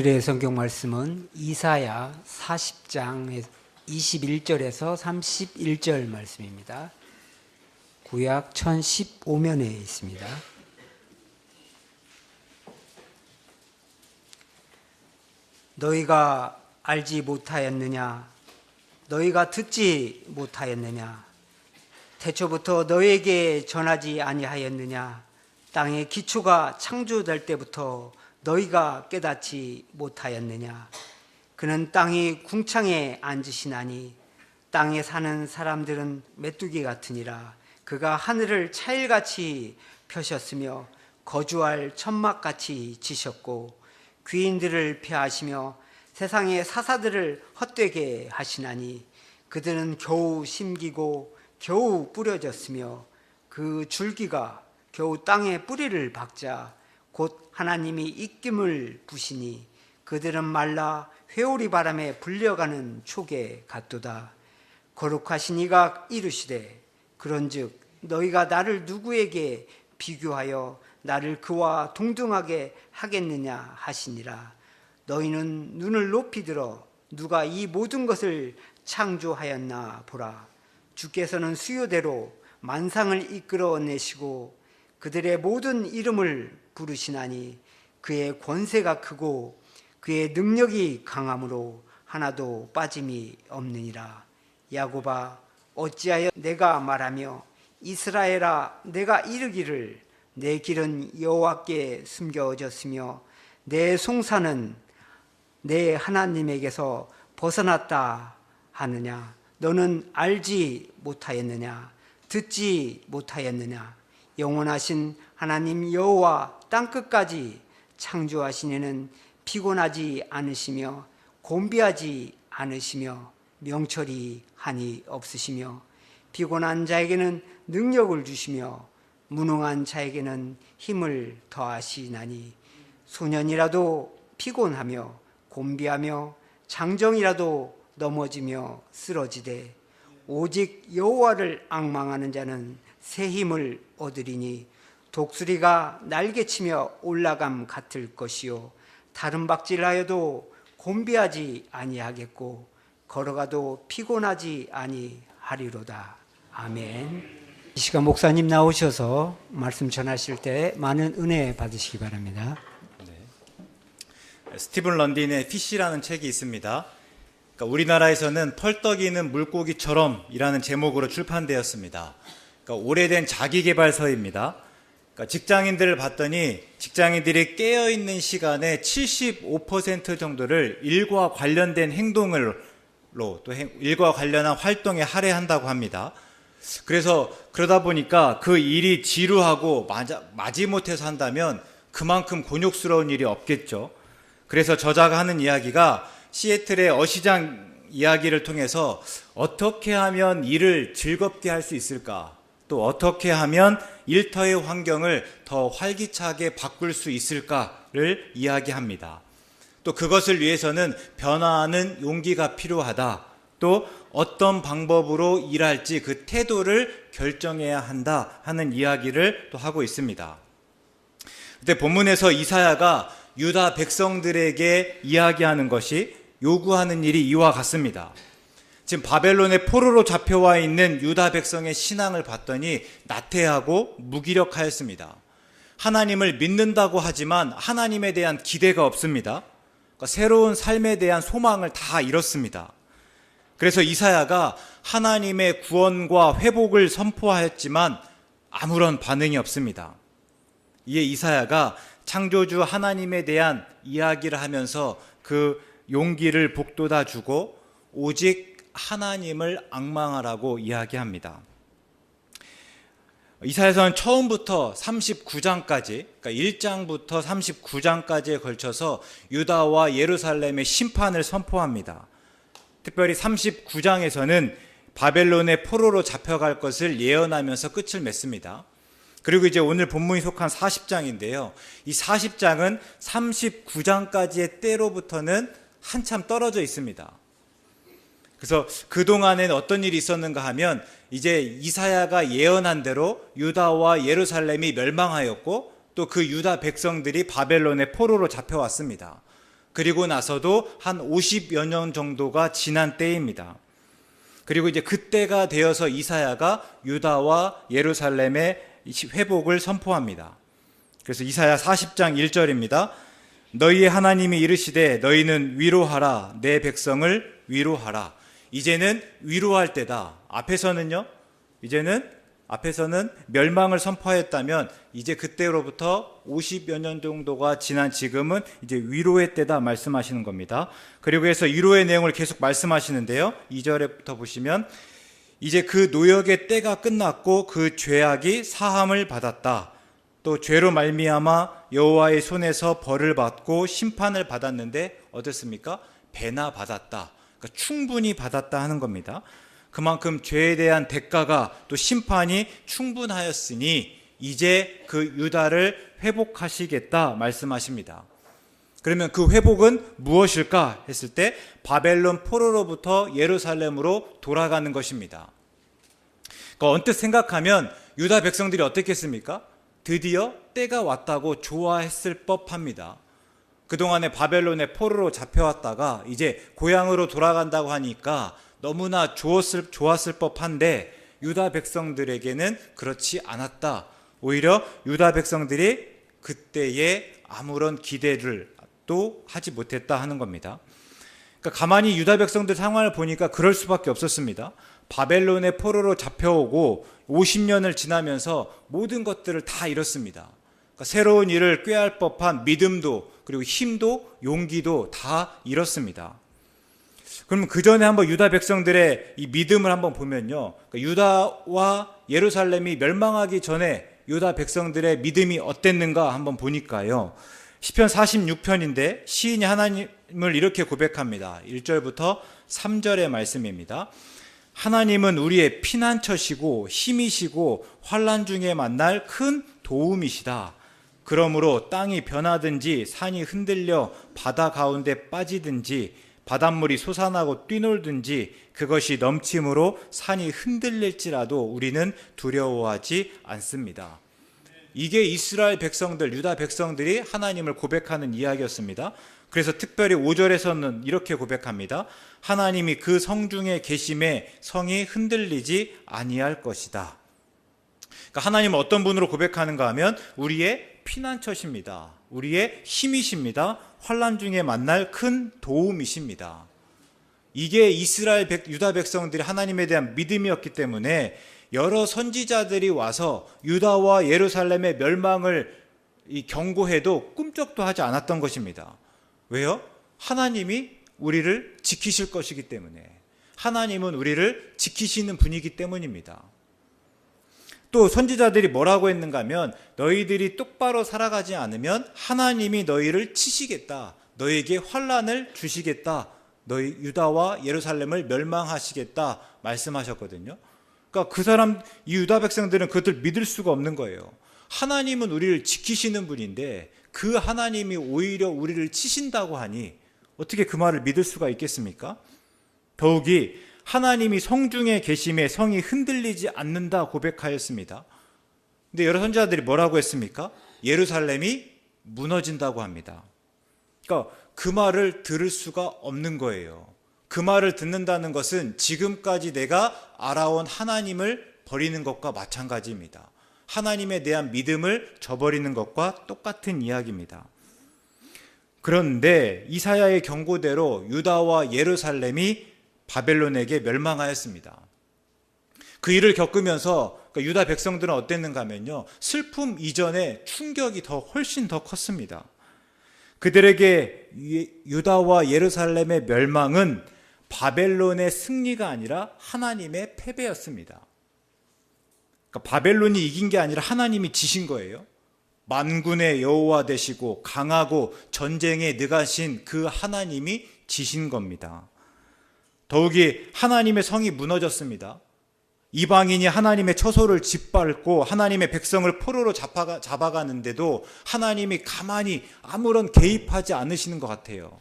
오늘의 성경 말씀은 이사야 40장 21절에서 31절 말씀입니다. 구약 1015면에 있습니다. 너희가 알지 못하였느냐? 너희가 듣지 못하였느냐? 태초부터 너희에게 전하지 아니하였느냐? 땅의 기초가 창조될 때부터 너희가 깨닫지 못하였느냐? 그는 땅이 궁창에 앉으시나니 땅에 사는 사람들은 메뚜기 같으니라. 그가 하늘을 차일같이 펴셨으며 거주할 천막같이 지셨고 귀인들을 폐하시며 세상의 사사들을 헛되게 하시나니 그들은 겨우 심기고 겨우 뿌려졌으며 그 줄기가 겨우 땅에 뿌리를 박자 곧 하나님이 입김을 부시니 그들은 말라 회오리 바람에 불려가는 촉에 같도다. 거룩하신 이가 이르시되 그런즉 너희가 나를 누구에게 비교하여 나를 그와 동등하게 하겠느냐 하시니라. 너희는 눈을 높이 들어 누가 이 모든 것을 창조하였나 보라. 주께서는 수요대로 만상을 이끌어내시고 그들의 모든 이름을 부르시나니 그의 권세가 크고 그의 능력이 강함으로 하나도 빠짐이 없느니라. 야곱아 어찌하여 내가 말하며 이스라엘아 내가 이르기를 내 길은 여호와께 숨겨졌으며 내 송사는 내 하나님에게서 벗어났다 하느냐? 너는 알지 못하였느냐? 듣지 못하였느냐? 영원하신 하나님 여호와 땅끝까지 창조하신 이는 피곤하지 않으시며 곤비하지 않으시며 명철이 한이 없으시며 피곤한 자에게는 능력을 주시며 무능한 자에게는 힘을 더하시나니 소년이라도 피곤하며 곤비하며 장정이라도 넘어지며 쓰러지되 오직 여호와를 앙망하는 자는 새 힘을 얻으리니 독수리가 날개치며 올라감 같을 것이요 다른 박질하여도 곤비하지 아니하겠고 걸어가도 피곤하지 아니하리로다. 아멘. 이 시간 목사님 나오셔서 말씀 전하실 때 많은 은혜 받으시기 바랍니다. 스티븐 런딘의 피시라는 책이 있습니다. 그러니까 우리나라에서는 펄떡이는 물고기처럼 이라는 제목으로 출판되었습니다. 그러니까 오래된 자기계발서입니다. 그러니까 직장인들을 봤더니 직장인들이 깨어있는 시간의 75% 정도를 일과 관련된 행동으로 또 일과 관련한 활동에 할애한다고 합니다. 그래서 그러다 보니까 그 일이 지루하고 마지못해서 한다면 그만큼 곤욕스러운 일이 없겠죠. 그래서 저자가 하는 이야기가 시애틀의 어시장 이야기를 통해서 어떻게 하면 일을 즐겁게 할 수 있을까? 또 어떻게 하면 일터의 환경을 더 활기차게 바꿀 수 있을까를 이야기합니다. 또 그것을 위해서는 변화하는 용기가 필요하다. 또 어떤 방법으로 일할지 그 태도를 결정해야 한다 하는 이야기를 또 하고 있습니다. 그때 본문에서 이사야가 유다 백성들에게 이야기하는 것이 요구하는 일이 이와 같습니다. 지금 바벨론의 포로로 잡혀와 있는 유다 백성의 신앙을 봤더니 나태하고 무기력하였습니다. 하나님을 믿는다고 하지만 하나님에 대한 기대가 없습니다. 그러니까 새로운 삶에 대한 소망을 다 잃었습니다. 그래서 이사야가 하나님의 구원과 회복을 선포하였지만 아무런 반응이 없습니다. 이에 이사야가 창조주 하나님에 대한 이야기를 하면서 그 용기를 북돋아 주고 오직 하나님을 앙망하라고 이야기합니다. 이사야서는 처음부터 39장까지, 그러니까 1장부터 39장까지에 걸쳐서 유다와 예루살렘의 심판을 선포합니다. 특별히 39장에서는 바벨론의 포로로 잡혀갈 것을 예언하면서 끝을 맺습니다. 그리고 이제 오늘 본문이 속한 40장인데요. 이 40장은 39장까지의 때로부터는 한참 떨어져 있습니다. 그래서 그동안엔 어떤 일이 있었는가 하면 이제 이사야가 예언한 대로 유다와 예루살렘이 멸망하였고 또 그 유다 백성들이 바벨론의 포로로 잡혀왔습니다. 그리고 나서도 한 50여 년 정도가 지난 때입니다. 그리고 이제 그때가 되어서 이사야가 유다와 예루살렘의 회복을 선포합니다. 그래서 이사야 40장 1절입니다. 너희의 하나님이 이르시되 너희는 위로하라, 내 백성을 위로하라. 이제는 위로할 때다. 앞에서는 멸망을 선포하였다면 이제 그때로부터 50여 년 정도가 지난 지금은 이제 위로의 때다 말씀하시는 겁니다. 그리고 해서 위로의 내용을 계속 말씀하시는데요. 2절부터 보시면 이제 그 노역의 때가 끝났고 그 죄악이 사함을 받았다. 또 죄로 말미암아 여호와의 손에서 벌을 받고 심판을 받았는데 어땠습니까? 배나 받았다. 그러니까 충분히 받았다 하는 겁니다. 그만큼 죄에 대한 대가가 또 심판이 충분하였으니 이제 그 유다를 회복하시겠다 말씀하십니다. 그러면 그 회복은 무엇일까 했을 때 바벨론 포로로부터 예루살렘으로 돌아가는 것입니다. 그러니까 언뜻 생각하면 유다 백성들이 어떻겠습니까? 드디어 때가 왔다고 좋아했을 법합니다. 그동안에 바벨론의 포로로 잡혀왔다가 이제 고향으로 돌아간다고 하니까 너무나 좋았을 법한데 유다 백성들에게는 그렇지 않았다. 오히려 유다 백성들이 그때에 아무런 기대를 또 하지 못했다 하는 겁니다. 그러니까 가만히 유다 백성들 상황을 보니까 그럴 수밖에 없었습니다. 바벨론의 포로로 잡혀오고 50년을 지나면서 모든 것들을 다 잃었습니다. 그러니까 새로운 일을 꾀할 법한 믿음도 그리고 힘도 용기도 다 잃었습니다. 그럼 그 전에 한번 유다 백성들의 이 믿음을 한번 보면요. 그러니까 유다와 예루살렘이 멸망하기 전에 유다 백성들의 믿음이 어땠는가 한번 보니까요. 시편 46편인데 시인이 하나님을 이렇게 고백합니다. 1절부터 3절의 말씀입니다. 하나님은 우리의 피난처시고 힘이시고 환난 중에 만날 큰 도움이시다. 그러므로 땅이 변하든지 산이 흔들려 바다 가운데 빠지든지 바닷물이 솟아나고 뛰놀든지 그것이 넘침으로 산이 흔들릴지라도 우리는 두려워하지 않습니다. 이게 이스라엘 백성들, 유다 백성들이 하나님을 고백하는 이야기였습니다. 그래서 특별히 5절에서는 이렇게 고백합니다. 하나님이 그 성중에 계심에 성이 흔들리지 아니할 것이다. 그러니까 하나님은 어떤 분으로 고백하는가 하면 우리의 피난처십니다. 우리의 힘이십니다. 환난 중에 만날 큰 도움이십니다. 이게 이스라엘 유다 백성들이 하나님에 대한 믿음이었기 때문에 여러 선지자들이 와서 유다와 예루살렘의 멸망을 경고해도 꿈쩍도 하지 않았던 것입니다. 왜요? 하나님이 우리를 지키실 것이기 때문에. 하나님은 우리를 지키시는 분이기 때문입니다. 또 선지자들이 뭐라고 했는가 하면 너희들이 똑바로 살아가지 않으면 하나님이 너희를 치시겠다. 너희에게 환난을 주시겠다. 너희 유다와 예루살렘을 멸망하시겠다 말씀하셨거든요. 그러니까 이 유다 백성들은 그것을 믿을 수가 없는 거예요. 하나님은 우리를 지키시는 분인데 그 하나님이 오히려 우리를 치신다고 하니 어떻게 그 말을 믿을 수가 있겠습니까? 더욱이 하나님이 성중에 계심에 성이 흔들리지 않는다 고백하였습니다. 근데 여러 선지자들이 뭐라고 했습니까? 예루살렘이 무너진다고 합니다. 그러니까 그 말을 들을 수가 없는 거예요. 그 말을 듣는다는 것은 지금까지 내가 알아온 하나님을 버리는 것과 마찬가지입니다. 하나님에 대한 믿음을 저버리는 것과 똑같은 이야기입니다. 그런데 이사야의 경고대로 유다와 예루살렘이 바벨론에게 멸망하였습니다. 그 일을 겪으면서 유다 백성들은 어땠는가 하면요. 슬픔 이전에 충격이 훨씬 더 컸습니다. 그들에게 유다와 예루살렘의 멸망은 바벨론의 승리가 아니라 하나님의 패배였습니다. 그러니까 바벨론이 이긴 게 아니라 하나님이 지신 거예요. 만군의 여호와 되시고 강하고 전쟁에 능하신 그 하나님이 지신 겁니다. 더욱이 하나님의 성이 무너졌습니다. 이방인이 하나님의 처소를 짓밟고 하나님의 백성을 포로로 잡아가는데도 하나님이 가만히 아무런 개입하지 않으시는 것 같아요.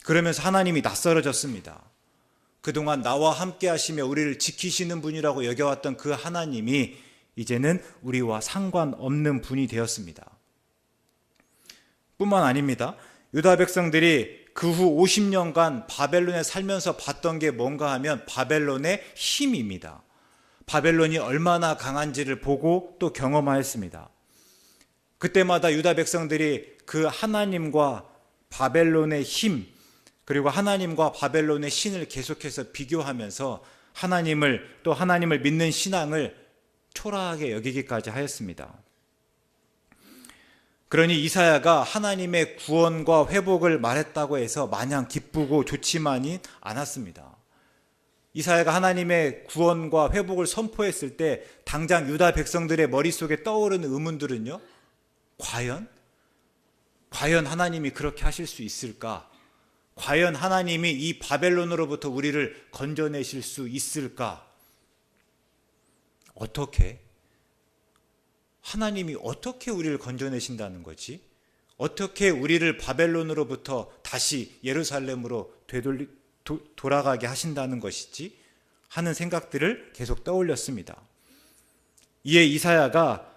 그러면서 하나님이 낯설어졌습니다. 그동안 나와 함께 하시며 우리를 지키시는 분이라고 여겨왔던 그 하나님이 이제는 우리와 상관없는 분이 되었습니다. 뿐만 아닙니다. 유다 백성들이 그 후 50년간 바벨론에 살면서 봤던 게 뭔가 하면 바벨론의 힘입니다. 바벨론이 얼마나 강한지를 보고 또 경험하였습니다. 그때마다 유다 백성들이 그 하나님과 바벨론의 힘, 그리고 하나님과 바벨론의 신을 계속해서 비교하면서 하나님을 믿는 신앙을 초라하게 여기기까지 하였습니다. 그러니 이사야가 하나님의 구원과 회복을 말했다고 해서 마냥 기쁘고 좋지만이 않았습니다. 이사야가 하나님의 구원과 회복을 선포했을 때 당장 유다 백성들의 머릿속에 떠오르는 의문들은요, 과연 하나님이 그렇게 하실 수 있을까? 과연 하나님이 이 바벨론으로부터 우리를 건져내실 수 있을까? 하나님이 어떻게 우리를 건져내신다는 거지? 어떻게 우리를 바벨론으로부터 다시 예루살렘으로 돌아가게 하신다는 것이지? 하는 생각들을 계속 떠올렸습니다. 이에 이사야가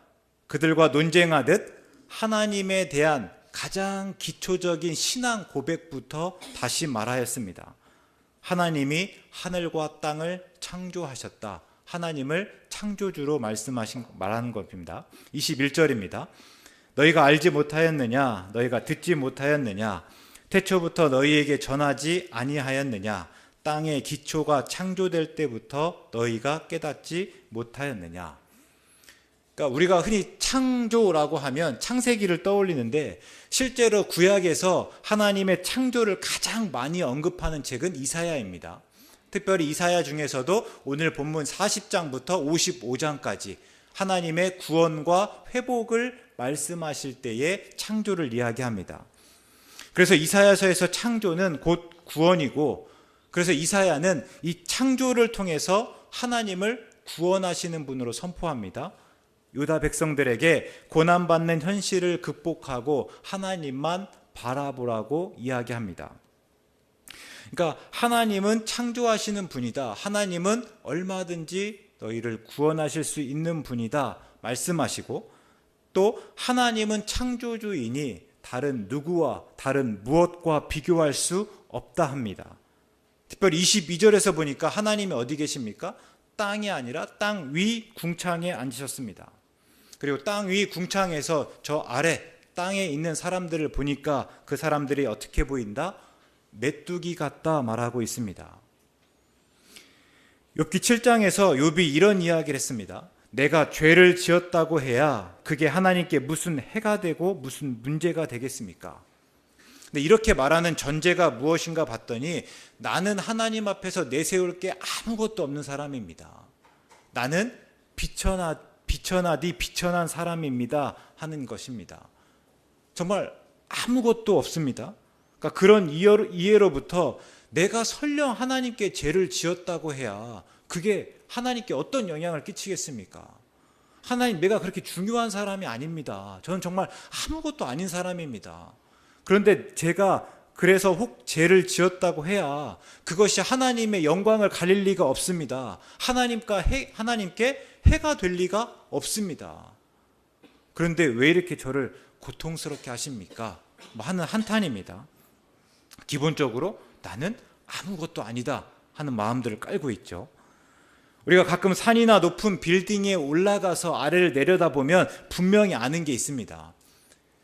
그들과 논쟁하듯 하나님에 대한 가장 기초적인 신앙 고백부터 다시 말하였습니다. 하나님이 하늘과 땅을 창조하셨다. 하나님을 창조주로 말하는 겁니다. 21절입니다. 너희가 알지 못하였느냐? 너희가 듣지 못하였느냐? 태초부터 너희에게 전하지 아니하였느냐? 땅의 기초가 창조될 때부터 너희가 깨닫지 못하였느냐? 그러니까 우리가 흔히 창조라고 하면 창세기를 떠올리는데 실제로 구약에서 하나님의 창조를 가장 많이 언급하는 책은 이사야입니다. 특별히 이사야 중에서도 오늘 본문 40장부터 55장까지 하나님의 구원과 회복을 말씀하실 때의 창조를 이야기합니다. 그래서 이사야서에서 창조는 곧 구원이고, 그래서 이사야는 이 창조를 통해서 하나님을 구원하시는 분으로 선포합니다. 유다 백성들에게 고난받는 현실을 극복하고 하나님만 바라보라고 이야기합니다. 그러니까 하나님은 창조하시는 분이다. 하나님은 얼마든지 너희를 구원하실 수 있는 분이다 말씀하시고, 또 하나님은 창조주이니 다른 누구와 다른 무엇과 비교할 수 없다 합니다. 특별히 22절에서 보니까 하나님이 어디 계십니까? 땅이 아니라 땅 위 궁창에 앉으셨습니다. 그리고 땅 위 궁창에서 저 아래 땅에 있는 사람들을 보니까 그 사람들이 어떻게 보인다? 메뚜기 같다 말하고 있습니다. 욥기 7장에서 욥이 이런 이야기를 했습니다. 내가 죄를 지었다고 해야 그게 하나님께 무슨 해가 되고 무슨 문제가 되겠습니까? 근데 이렇게 말하는 전제가 무엇인가 봤더니 나는 하나님 앞에서 내세울 게 아무것도 없는 사람입니다. 나는 비천하디 비천한 사람입니다 하는 것입니다. 정말 아무것도 없습니다. 그러니까 그런 이해로부터 내가 설령 하나님께 죄를 지었다고 해야 그게 하나님께 어떤 영향을 끼치겠습니까? 하나님, 내가 그렇게 중요한 사람이 아닙니다. 저는 정말 아무것도 아닌 사람입니다. 그런데 제가 그래서 혹 죄를 지었다고 해야 그것이 하나님의 영광을 가릴 리가 없습니다. 하나님께 해가 될 리가 없습니다. 그런데 왜 이렇게 저를 고통스럽게 하십니까? 하는 한탄입니다. 기본적으로 나는 아무것도 아니다 하는 마음들을 깔고 있죠. 우리가 가끔 산이나 높은 빌딩에 올라가서 아래를 내려다보면 분명히 아는 게 있습니다.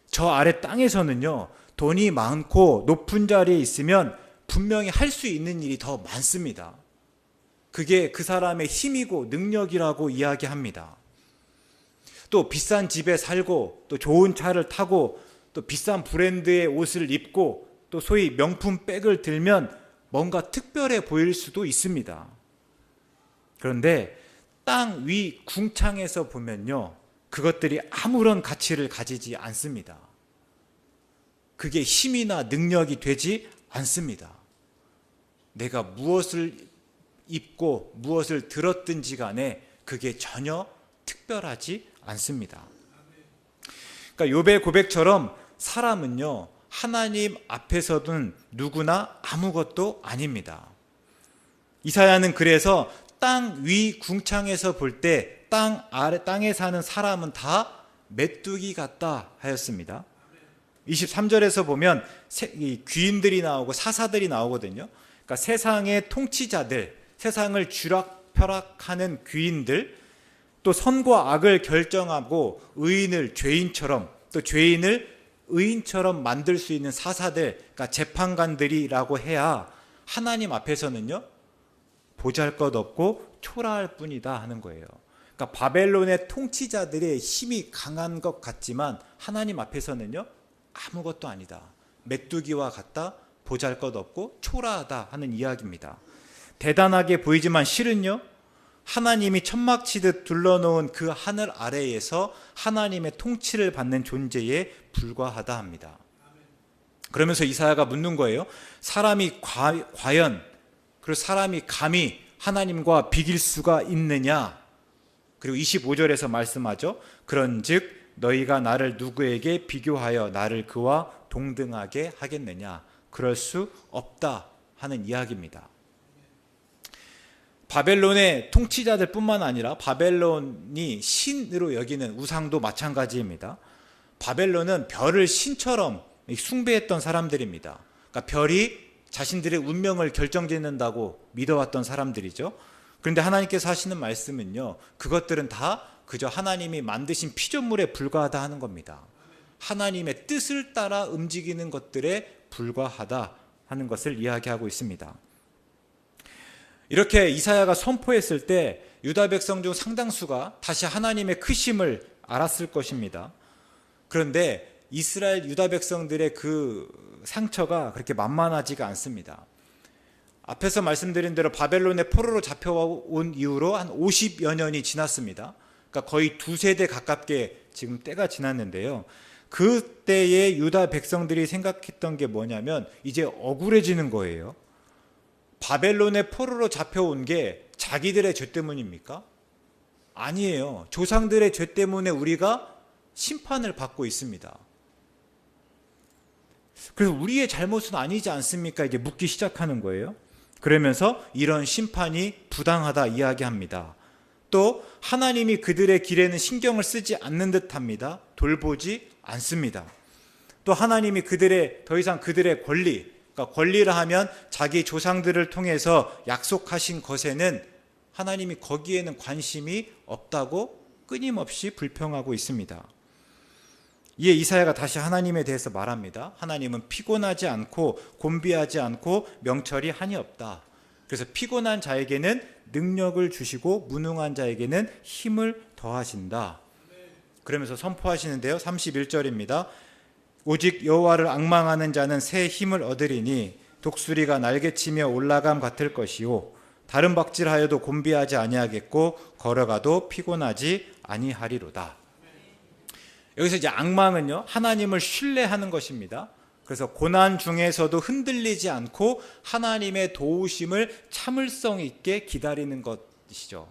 저 아래 땅에서는요, 돈이 많고 높은 자리에 있으면 분명히 할 수 있는 일이 더 많습니다. 그게 그 사람의 힘이고 능력이라고 이야기합니다. 또 비싼 집에 살고 또 좋은 차를 타고 또 비싼 브랜드의 옷을 입고 또 소위 명품 백을 들면 뭔가 특별해 보일 수도 있습니다. 그런데 땅 위 궁창에서 보면요, 그것들이 아무런 가치를 가지지 않습니다. 그게 힘이나 능력이 되지 않습니다. 내가 무엇을 입고 무엇을 들었든지 간에 그게 전혀 특별하지 않습니다. 그러니까 욥의 고백처럼 사람은요, 하나님 앞에서는 누구나 아무것도 아닙니다. 이사야는 그래서 땅 위 궁창에서 볼 때 땅에 사는 사람은 다 메뚜기 같다 하였습니다. 23절에서 보면 이 귀인들이 나오고 사사들이 나오거든요. 그러니까 세상의 통치자들, 세상을 쥐락펴락하는 귀인들, 또 선과 악을 결정하고 의인을 죄인처럼, 또 죄인을 의인처럼 만들 수 있는 사사들, 그러니까 재판관들이라고 해야 하나님 앞에서는요 보잘것없고 초라할 뿐이다 하는 거예요. 그러니까 바벨론의 통치자들의 힘이 강한 것 같지만 하나님 앞에서는요 아무것도 아니다, 메뚜기와 같다, 보잘것없고 초라하다 하는 이야기입니다. 대단하게 보이지만 실은요 하나님이 천막 치듯 둘러놓은 그 하늘 아래에서 하나님의 통치를 받는 존재에 불과하다 합니다. 그러면서 이사야가 묻는 거예요. 사람이 과연, 그리고 사람이 감히 하나님과 비길 수가 있느냐. 그리고 25절에서 말씀하죠. 그런즉 너희가 나를 누구에게 비교하여 나를 그와 동등하게 하겠느냐. 그럴 수 없다 하는 이야기입니다. 바벨론의 통치자들 뿐만 아니라 바벨론이 신으로 여기는 우상도 마찬가지입니다. 바벨론은 별을 신처럼 숭배했던 사람들입니다. 그러니까 별이 자신들의 운명을 결정짓는다고 믿어왔던 사람들이죠. 그런데 하나님께서 하시는 말씀은요, 그것들은 다 그저 하나님이 만드신 피조물에 불과하다 하는 겁니다. 하나님의 뜻을 따라 움직이는 것들에 불과하다 하는 것을 이야기하고 있습니다. 이렇게 이사야가 선포했을 때 유다 백성 중 상당수가 다시 하나님의 크심을 알았을 것입니다. 그런데 이스라엘 유다 백성들의 그 상처가 그렇게 만만하지가 않습니다. 앞에서 말씀드린 대로 바벨론의 포로로 잡혀온 이후로 한 50여 년이 지났습니다. 그러니까 거의 2세대 가깝게 지금 때가 지났는데요. 그때의 유다 백성들이 생각했던 게 뭐냐면 이제 억울해지는 거예요. 바벨론의 포로로 잡혀온 게 자기들의 죄 때문입니까? 아니에요. 조상들의 죄 때문에 우리가 심판을 받고 있습니다. 그래서 우리의 잘못은 아니지 않습니까? 이제 묻기 시작하는 거예요. 그러면서 이런 심판이 부당하다 이야기합니다. 또 하나님이 그들의 길에는 신경을 쓰지 않는 듯합니다. 돌보지 않습니다. 또 하나님이 더 이상 그들의 권리, 그러니까 권리라 하면 자기 조상들을 통해서 약속하신 것에는 하나님이 거기에는 관심이 없다고 끊임없이 불평하고 있습니다. 이에 이사야가 다시 하나님에 대해서 말합니다. 하나님은 피곤하지 않고 곤비하지 않고 명철이 한이 없다. 그래서 피곤한 자에게는 능력을 주시고 무능한 자에게는 힘을 더하신다. 그러면서 선포하시는데요. 31절입니다. 오직 여호와를 앙망하는 자는 새 힘을 얻으리니 독수리가 날개치며 올라감 같을 것이요 다른 박질하여도 곤비하지 아니하겠고 걸어가도 피곤하지 아니하리로다. 여기서 이제 앙망은요 하나님을 신뢰하는 것입니다. 그래서 고난 중에서도 흔들리지 않고 하나님의 도우심을 참을성 있게 기다리는 것이죠.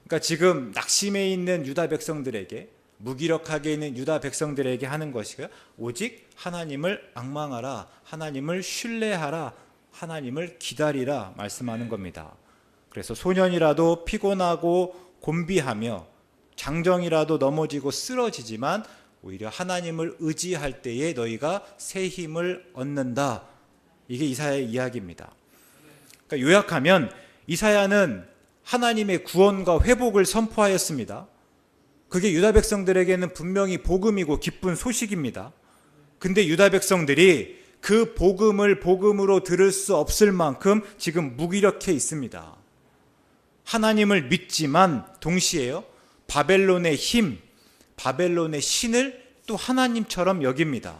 그러니까 지금 낙심해 있는 유다 백성들에게, 무기력하게 있는 유다 백성들에게 하는 것이고요. 오직 하나님을 앙망하라, 하나님을 신뢰하라, 하나님을 기다리라 말씀하는 겁니다. 그래서 소년이라도 피곤하고 곤비하며 장정이라도 넘어지고 쓰러지지만 오히려 하나님을 의지할 때에 너희가 새 힘을 얻는다. 이게 이사야의 이야기입니다. 그러니까 요약하면 이사야는 하나님의 구원과 회복을 선포하였습니다. 그게 유다 백성들에게는 분명히 복음이고 기쁜 소식입니다. 근데 유다 백성들이 그 복음을 복음으로 들을 수 없을 만큼 지금 무기력해 있습니다. 하나님을 믿지만 동시에요, 바벨론의 힘, 바벨론의 신을 또 하나님처럼 여깁니다.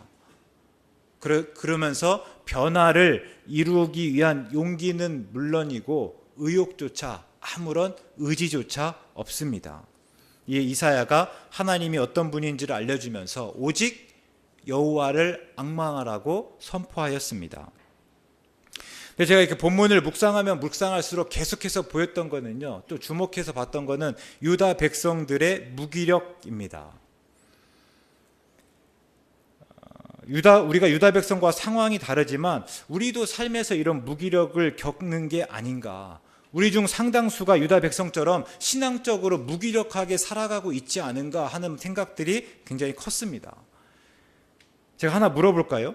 그러면서 변화를 이루기 위한 용기는 물론이고 의욕조차, 아무런 의지조차 없습니다. 이에 이사야가 하나님이 어떤 분인지를 알려주면서 오직 여호와를 앙망하라고 선포하였습니다. 근데 제가 이렇게 본문을 묵상하면 묵상할수록 계속해서 보였던 거는요, 또 주목해서 봤던 거는 유다 백성들의 무기력입니다. 우리가 유다 백성과 상황이 다르지만 우리도 삶에서 이런 무기력을 겪는 게 아닌가. 우리 중 상당수가 유다 백성처럼 신앙적으로 무기력하게 살아가고 있지 않은가 하는 생각들이 굉장히 컸습니다. 제가 하나 물어볼까요?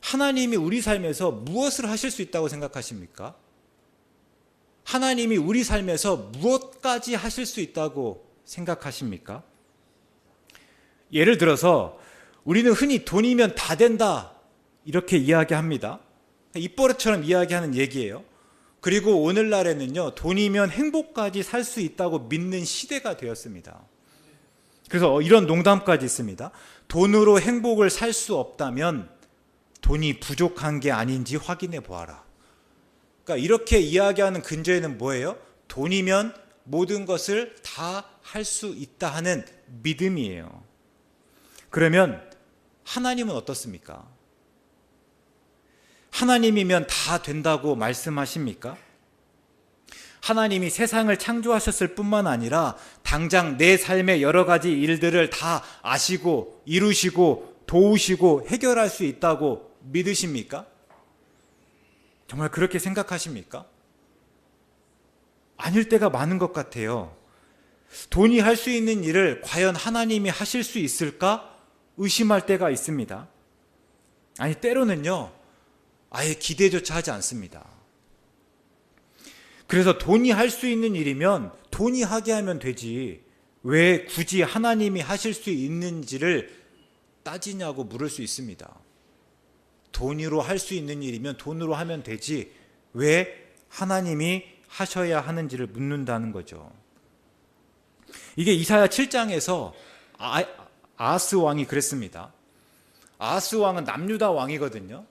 하나님이 우리 삶에서 무엇을 하실 수 있다고 생각하십니까? 하나님이 우리 삶에서 무엇까지 하실 수 있다고 생각하십니까? 예를 들어서 우리는 흔히 돈이면 다 된다 이렇게 이야기합니다. 입버릇처럼 이야기하는 얘기예요. 그리고 오늘날에는요, 돈이면 행복까지 살 수 있다고 믿는 시대가 되었습니다. 그래서 이런 농담까지 있습니다. 돈으로 행복을 살 수 없다면 돈이 부족한 게 아닌지 확인해 보아라. 그러니까 이렇게 이야기하는 근저에는 뭐예요? 돈이면 모든 것을 다 할 수 있다 하는 믿음이에요. 그러면 하나님은 어떻습니까? 하나님이면 다 된다고 말씀하십니까? 하나님이 세상을 창조하셨을 뿐만 아니라 당장 내 삶의 여러 가지 일들을 다 아시고 이루시고 도우시고 해결할 수 있다고 믿으십니까? 정말 그렇게 생각하십니까? 아닐 때가 많은 것 같아요. 돈이 할 수 있는 일을 과연 하나님이 하실 수 있을까 의심할 때가 있습니다. 아니, 때로는요, 아예 기대조차 하지 않습니다. 그래서 돈이 할 수 있는 일이면 돈이 하게 하면 되지, 왜 굳이 하나님이 하실 수 있는지를 따지냐고 물을 수 있습니다. 돈으로 할 수 있는 일이면 돈으로 하면 되지, 왜 하나님이 하셔야 하는지를 묻는다는 거죠. 이게 이사야 7장에서 아하스 왕이 그랬습니다. 아하스 왕은 남유다 왕이거든요.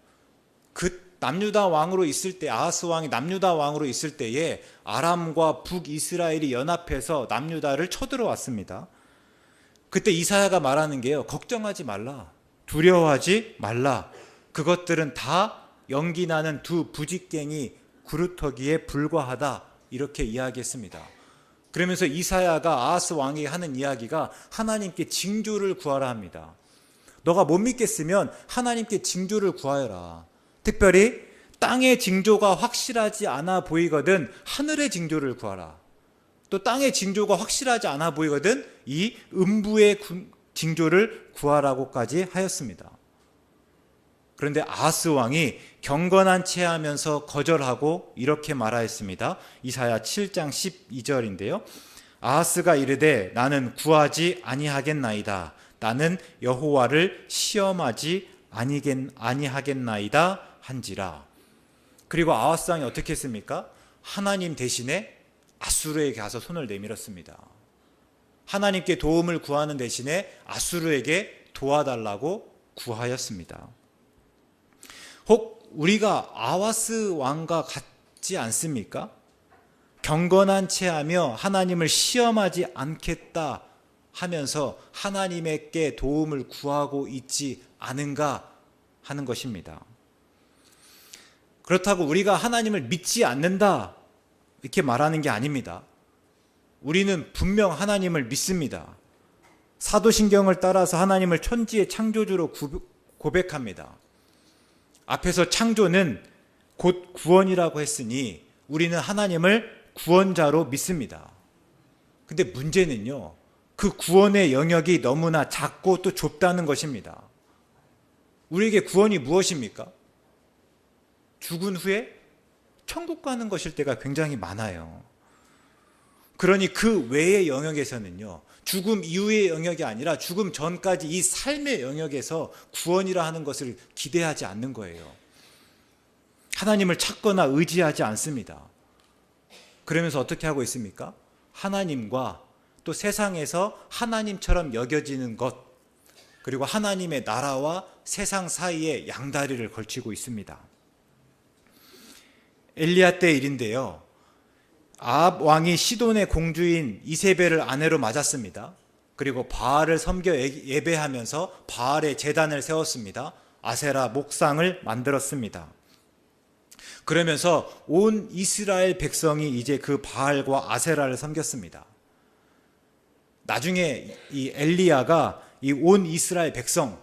그 남유다 왕으로 있을 때, 아하스 왕이 남유다 왕으로 있을 때에 아람과 북이스라엘이 연합해서 남유다를 쳐들어왔습니다. 그때 이사야가 말하는 게요, 걱정하지 말라, 두려워하지 말라, 그것들은 다 연기나는 두 부직갱이 구루터기에 불과하다, 이렇게 이야기했습니다. 그러면서 이사야가 아하스 왕이 하는 이야기가 하나님께 징조를 구하라 합니다. 너가 못 믿겠으면 하나님께 징조를 구하여라. 특별히 땅의 징조가 확실하지 않아 보이거든 하늘의 징조를 구하라. 또 땅의 징조가 확실하지 않아 보이거든 이 음부의 징조를 구하라고까지 하였습니다. 그런데 아하스 왕이 경건한 채 하면서 거절하고 이렇게 말하였습니다. 이사야 7장 12절인데요. 아하스가 이르되 나는 구하지 아니하겠나이다. 나는 여호와를 시험하지 아니하겠나이다 한지라. 그리고 아하스 왕이 어떻게 했습니까? 하나님 대신에 아수르에게 가서 손을 내밀었습니다. 하나님께 도움을 구하는 대신에 아수르에게 도와달라고 구하였습니다. 혹 우리가 아하스 왕과 같지 않습니까? 경건한 채 하며 하나님을 시험하지 않겠다 하면서 하나님께 도움을 구하고 있지 않은가 하는 것입니다. 그렇다고 우리가 하나님을 믿지 않는다 이렇게 말하는 게 아닙니다. 우리는 분명 하나님을 믿습니다. 사도신경을 따라서 하나님을 천지의 창조주로 고백합니다. 앞에서 창조는 곧 구원이라고 했으니 우리는 하나님을 구원자로 믿습니다. 근데 문제는요, 그 구원의 영역이 너무나 작고 또 좁다는 것입니다. 우리에게 구원이 무엇입니까? 죽은 후에 천국 가는 것일 때가 굉장히 많아요. 그러니 그 외의 영역에서는요, 죽음 이후의 영역이 아니라 죽음 전까지 이 삶의 영역에서 구원이라 하는 것을 기대하지 않는 거예요. 하나님을 찾거나 의지하지 않습니다. 그러면서 어떻게 하고 있습니까? 하나님과 또 세상에서 하나님처럼 여겨지는 것, 그리고 하나님의 나라와 세상 사이에 양다리를 걸치고 있습니다. 엘리야 때 일인데요, 아합 왕이 시돈의 공주인 이세벨을 아내로 맞았습니다. 그리고 바알을 섬겨 예배하면서 바알의 제단을 세웠습니다. 아세라 목상을 만들었습니다. 그러면서 온 이스라엘 백성이 이제 그 바알과 아세라를 섬겼습니다. 나중에 이 엘리야가 이 온 이스라엘 백성,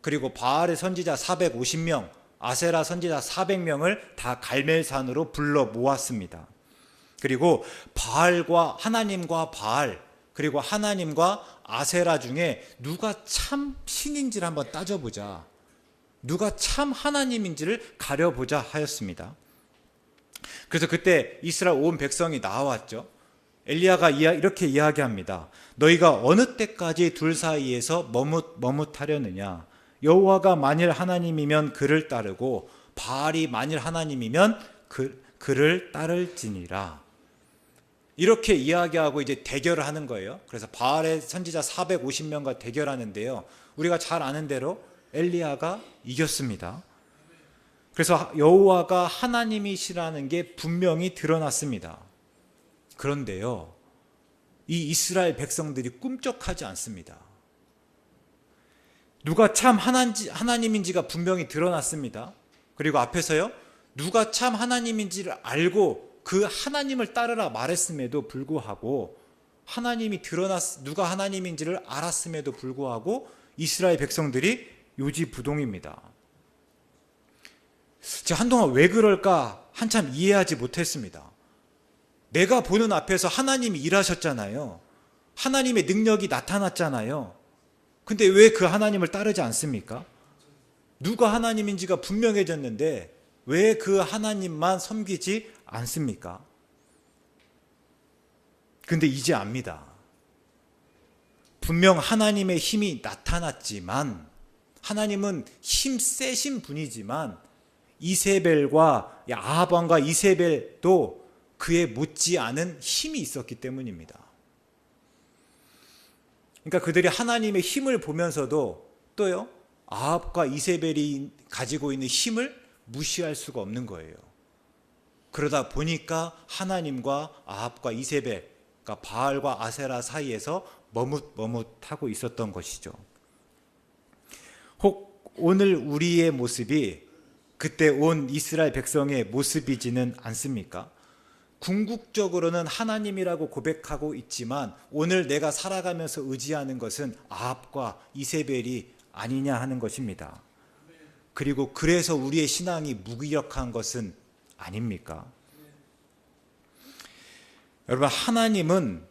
그리고 바알의 선지자 450명, 아세라 선지자 400명을 다 갈멜산으로 불러 모았습니다. 그리고 바알과 하나님과 바알, 그리고 하나님과 아세라 중에 누가 참 신인지를 한번 따져보자, 누가 참 하나님인지를 가려보자 하였습니다. 그래서 그때 이스라엘 온 백성이 나왔죠. 엘리야가 이렇게 이야기합니다. 너희가 어느 때까지 둘 사이에서 머뭇하려느냐. 여호와가 만일 하나님이면 그를 따르고 바알이 만일 하나님이면 그를 따를지니라. 이렇게 이야기하고 이제 대결을 하는 거예요. 그래서 바알의 선지자 450명과 대결하는데요. 우리가 잘 아는 대로 엘리야가 이겼습니다. 그래서 여호와가 하나님이시라는 게 분명히 드러났습니다. 그런데요, 이 이스라엘 백성들이 꿈쩍하지 않습니다. 누가 참 하나님인지가 분명히 드러났습니다. 그리고 앞에서요, 누가 참 하나님인지를 알고 그 하나님을 따르라 말했음에도 불구하고 누가 하나님인지를 알았음에도 불구하고 이스라엘 백성들이 요지부동입니다. 제가 한동안 왜 그럴까 한참 이해하지 못했습니다. 내가 보는 앞에서 하나님이 일하셨잖아요. 하나님의 능력이 나타났잖아요. 근데 왜 그 하나님을 따르지 않습니까? 누가 하나님인지가 분명해졌는데 왜 그 하나님만 섬기지 않습니까? 근데 이제 압니다. 분명 하나님의 힘이 나타났지만, 하나님은 힘 세신 분이지만 이세벨과 아합 왕과 이세벨도 그에 못지않은 힘이 있었기 때문입니다. 그러니까 그들이 하나님의 힘을 보면서도 또요, 아합과 이세벨이 가지고 있는 힘을 무시할 수가 없는 거예요. 그러다 보니까 하나님과 아합과 이세벨, 그러니까 바알과 아세라 사이에서 머뭇머뭇하고 있었던 것이죠. 혹 오늘 우리의 모습이 그때 온 이스라엘 백성의 모습이지는 않습니까? 궁극적으로는 하나님이라고 고백하고 있지만 오늘 내가 살아가면서 의지하는 것은 아합과 이세벨이 아니냐 하는 것입니다. 그리고 그래서 우리의 신앙이 무기력한 것은 아닙니까? 여러분, 하나님은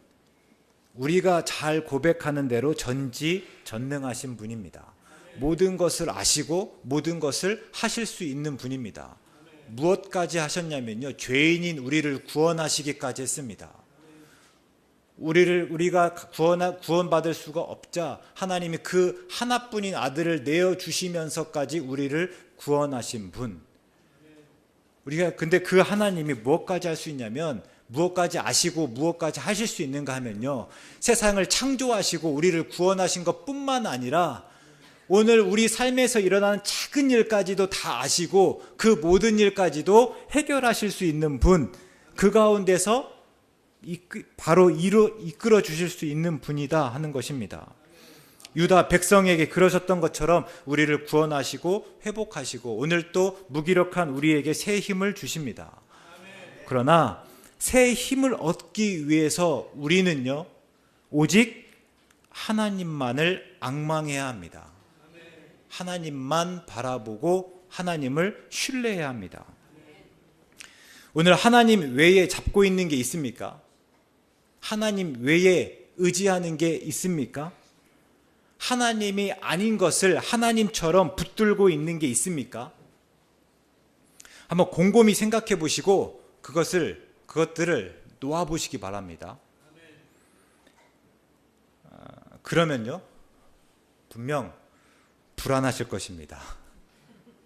우리가 잘 고백하는 대로 전지전능하신 분입니다. 모든 것을 아시고 모든 것을 하실 수 있는 분입니다. 무엇까지 하셨냐면요, 죄인인 우리를 구원하시기까지 했습니다. 우리가 구원받을 수가 없자 하나님이 그 하나뿐인 아들을 내어주시면서까지 우리를 구원하신 분. 근데 그 하나님이 무엇까지 할 수 있냐면, 무엇까지 아시고 무엇까지 하실 수 있는가 하면요, 세상을 창조하시고 우리를 구원하신 것뿐만 아니라 오늘 우리 삶에서 일어나는 작은 일까지도 다 아시고 그 모든 일까지도 해결하실 수 있는 분, 그 가운데서 바로 이끌어 주실 수 있는 분이다 하는 것입니다. 유다 백성에게 그러셨던 것처럼 우리를 구원하시고 회복하시고 오늘 또 무기력한 우리에게 새 힘을 주십니다. 그러나 새 힘을 얻기 위해서 우리는요, 오직 하나님만을 앙망해야 합니다. 하나님만 바라보고 하나님을 신뢰해야 합니다. 오늘 하나님 외에 잡고 있는 게 있습니까? 하나님 외에 의지하는 게 있습니까? 하나님이 아닌 것을 하나님처럼 붙들고 있는 게 있습니까? 한번 곰곰이 생각해 보시고 그것들을 놓아보시기 바랍니다. 그러면요, 분명 불안하실 것입니다.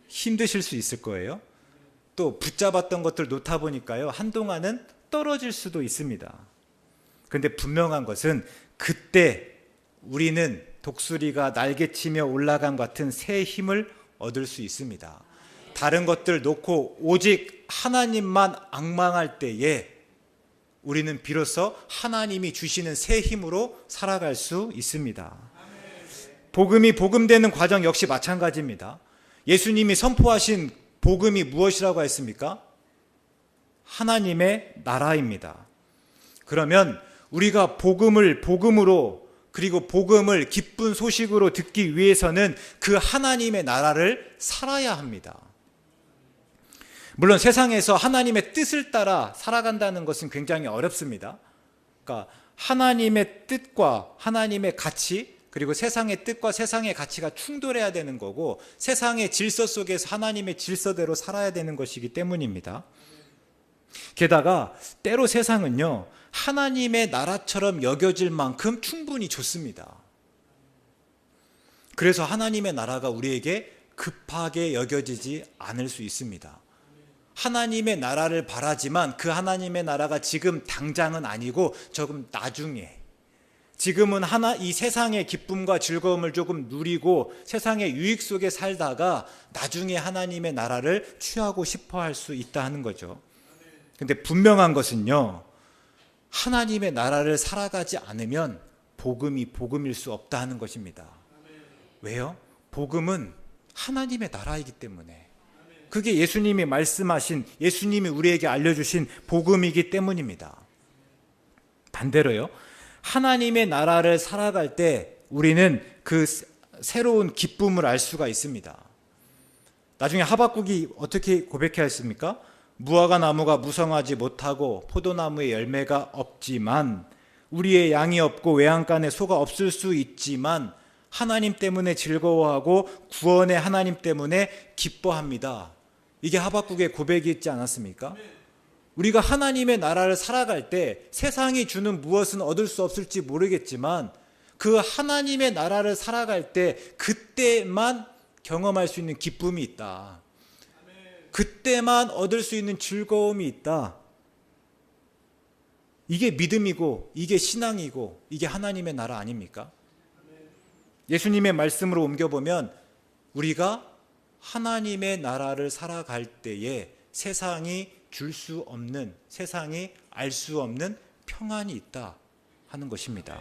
힘드실 수 있을 거예요. 또 붙잡았던 것들 놓다 보니까요, 한동안은 떨어질 수도 있습니다. 그런데 분명한 것은 그때 우리는 독수리가 날개치며 올라간 같은 새 힘을 얻을 수 있습니다. 다른 것들 놓고 오직 하나님만 앙망할 때에 우리는 비로소 하나님이 주시는 새 힘으로 살아갈 수 있습니다. 복음이 복음되는 과정 역시 마찬가지입니다. 예수님이 선포하신 복음이 무엇이라고 했습니까? 하나님의 나라입니다. 그러면 우리가 복음으로 그리고 복음을 기쁜 소식으로 듣기 위해서는 그 하나님의 나라를 살아야 합니다. 물론 세상에서 하나님의 뜻을 따라 살아간다는 것은 굉장히 어렵습니다. 그러니까 하나님의 뜻과 하나님의 가치, 그리고 세상의 뜻과 세상의 가치가 충돌해야 되는 거고 세상의 질서 속에서 하나님의 질서대로 살아야 되는 것이기 때문입니다. 게다가 때로 세상은요, 하나님의 나라처럼 여겨질 만큼 충분히 좋습니다. 그래서 하나님의 나라가 우리에게 급하게 여겨지지 않을 수 있습니다. 하나님의 나라를 바라지만 그 하나님의 나라가 지금 당장은 아니고 조금 나중에, 지금은 이 세상의 기쁨과 즐거움을 조금 누리고 세상의 유익 속에 살다가 나중에 하나님의 나라를 취하고 싶어 할 수 있다 하는 거죠. 근데 분명한 것은요, 하나님의 나라를 살아가지 않으면 복음이 복음일 수 없다 하는 것입니다. 왜요? 복음은 하나님의 나라이기 때문에, 그게 예수님이 말씀하신, 예수님이 우리에게 알려주신 복음이기 때문입니다. 반대로요, 하나님의 나라를 살아갈 때 우리는 그 새로운 기쁨을 알 수가 있습니다. 나중에 하박국이 어떻게 고백했습니까? 무화과 나무가 무성하지 못하고 포도나무에 열매가 없지만, 우리의 양이 없고 외양간에 소가 없을 수 있지만 하나님 때문에 즐거워하고 구원의 하나님 때문에 기뻐합니다. 이게 하박국의 고백이 있지 않았습니까? 우리가 하나님의 나라를 살아갈 때 세상이 주는 무엇은 얻을 수 없을지 모르겠지만 그 하나님의 나라를 살아갈 때 그때만 경험할 수 있는 기쁨이 있다. 그때만 얻을 수 있는 즐거움이 있다. 이게 믿음이고 이게 신앙이고 이게 하나님의 나라 아닙니까? 예수님의 말씀으로 옮겨보면 우리가 하나님의 나라를 살아갈 때에 세상이 줄 수 없는, 세상이 알 수 없는 평안이 있다 하는 것입니다.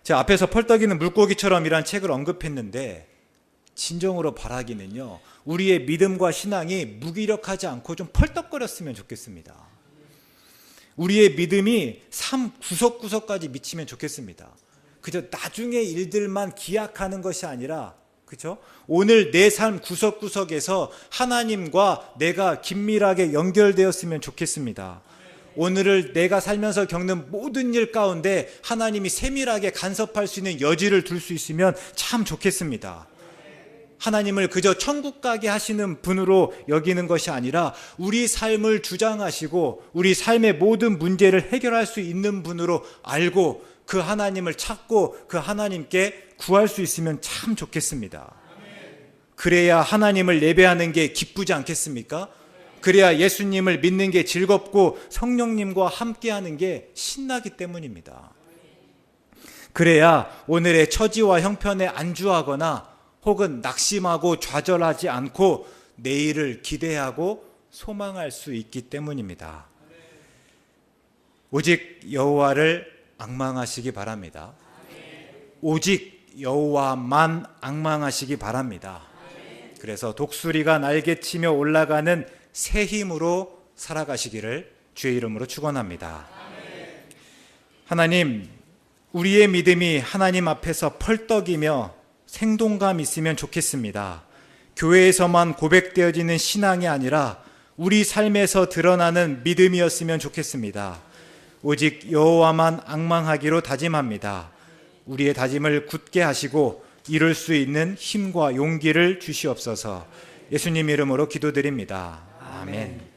제가 앞에서 펄떡이는 물고기처럼 이란 책을 언급했는데 진정으로 바라기는요, 우리의 믿음과 신앙이 무기력하지 않고 좀 펄떡거렸으면 좋겠습니다. 우리의 믿음이 삶 구석구석까지 미치면 좋겠습니다. 그저 나중의 일들만 기약하는 것이 아니라, 그렇죠? 오늘 내 삶 구석구석에서 하나님과 내가 긴밀하게 연결되었으면 좋겠습니다. 오늘을 내가 살면서 겪는 모든 일 가운데 하나님이 세밀하게 간섭할 수 있는 여지를 둘 수 있으면 참 좋겠습니다. 하나님을 그저 천국 가게 하시는 분으로 여기는 것이 아니라 우리 삶을 주장하시고 우리 삶의 모든 문제를 해결할 수 있는 분으로 알고 그 하나님을 찾고 그 하나님께 구할 수 있으면 참 좋겠습니다. 그래야 하나님을 예배하는 게 기쁘지 않겠습니까? 그래야 예수님을 믿는 게 즐겁고 성령님과 함께하는 게 신나기 때문입니다. 그래야 오늘의 처지와 형편에 안주하거나 혹은 낙심하고 좌절하지 않고 내일을 기대하고 소망할 수 있기 때문입니다. 오직 여호와를 앙망하시기 바랍니다. 오직 여호와만 앙망하시기 바랍니다. 그래서 독수리가 날개치며 올라가는 새 힘으로 살아가시기를 주의 이름으로 축원합니다. 하나님, 우리의 믿음이 하나님 앞에서 펄떡이며 생동감 있으면 좋겠습니다. 교회에서만 고백되어지는 신앙이 아니라 우리 삶에서 드러나는 믿음이었으면 좋겠습니다. 오직 여호와만 앙망하기로 다짐합니다. 우리의 다짐을 굳게 하시고 이룰 수 있는 힘과 용기를 주시옵소서. 예수님 이름으로 기도드립니다. 아멘.